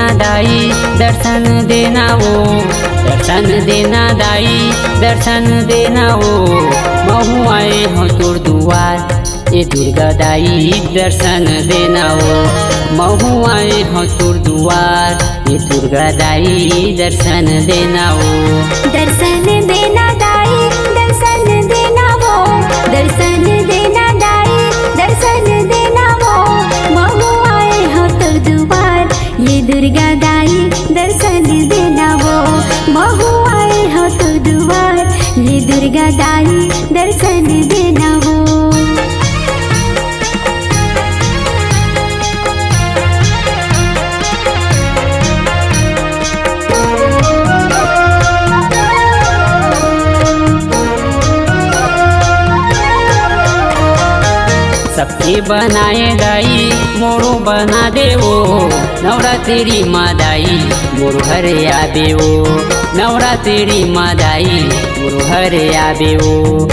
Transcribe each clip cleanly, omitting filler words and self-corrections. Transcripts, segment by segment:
देना दाई दर्शन देना हो, दर्शन देना दाई दर्शन देना हो। महू आए हो तोर दुआर ये दुर्गा दाई दर्शन देना हो। महू आए हो तोर दुआर ये दुर्गा दाई दर्शन देना हो। दर्शन देना दाई दर्शन देना हो, दर्शन देना दाई दर्शन देना हो। महू आए हो तोर दुआर ये दुर्गा दाई दर्शन देना हो। महू आए हो तोर दुआर ये दुर्गा दाई दर्शन देना हो। सबके बनाए दाई मोरो बना दे वो। नवरात्रि माँ दाई मोरो हरे आबे वो। नवरात्रि माँ दाई मोरो हरे आबे वो।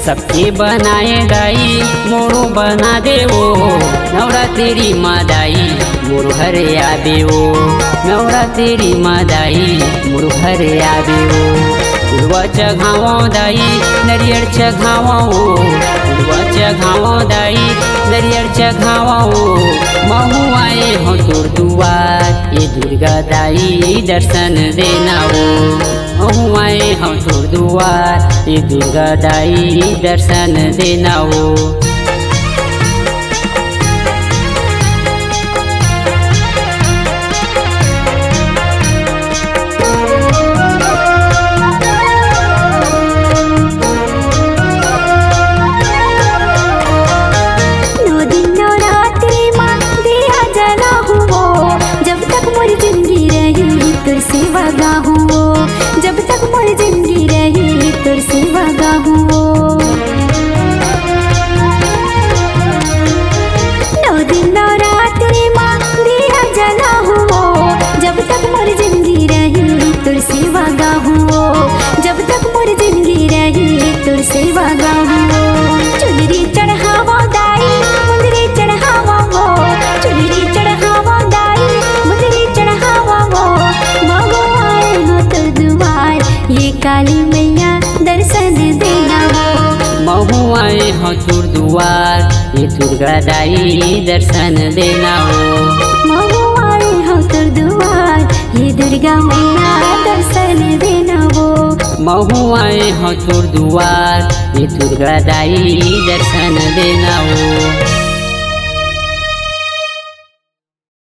सबके बनाए दाई मोरो बना दे वो। नवरात्रि माँ दाई मोरो हरे आबे वो। नवरात्रि माँ दाई मोरो हरे आबे वो। उड़वा चघावो दाई नरियर चघावो, उड़वा चघावो दाई नरियर चघावो। महू आए हो तोर दुआर ये दुर्गा दाई दर्शन देना हो। महू आए हो तोर दुआर ये दुर्गा दाई दर्शन देना हो। सेवा गाहूँ जब तक मोर जिंदगी रही तोर सेवा गाहूँ। नौ दिन नवरात्रि माँ दिया जला हूँ जब तक मोर जिंदगी रही तोर सेवा गाहूँ। जब तक मोर जिंदगी रही तोर सेवा गाहूँ। चुनरी चढ़ावा दाई मुंदरी चढ़ावा वो, चुनरी चढ़ावा दाई मुंदरी चढ़ावा वो। ये काली मैया दर्शन देना हो। महू आए हो तोर दुआर ये दुर्गा दाई दर्शन देना हो। महू आए हो तोर दुआर ये दुर्गा मैया दर्शन देना हो। महू आए हो तोर दुआर ये दुर्गा दाई दर्शन देना हो।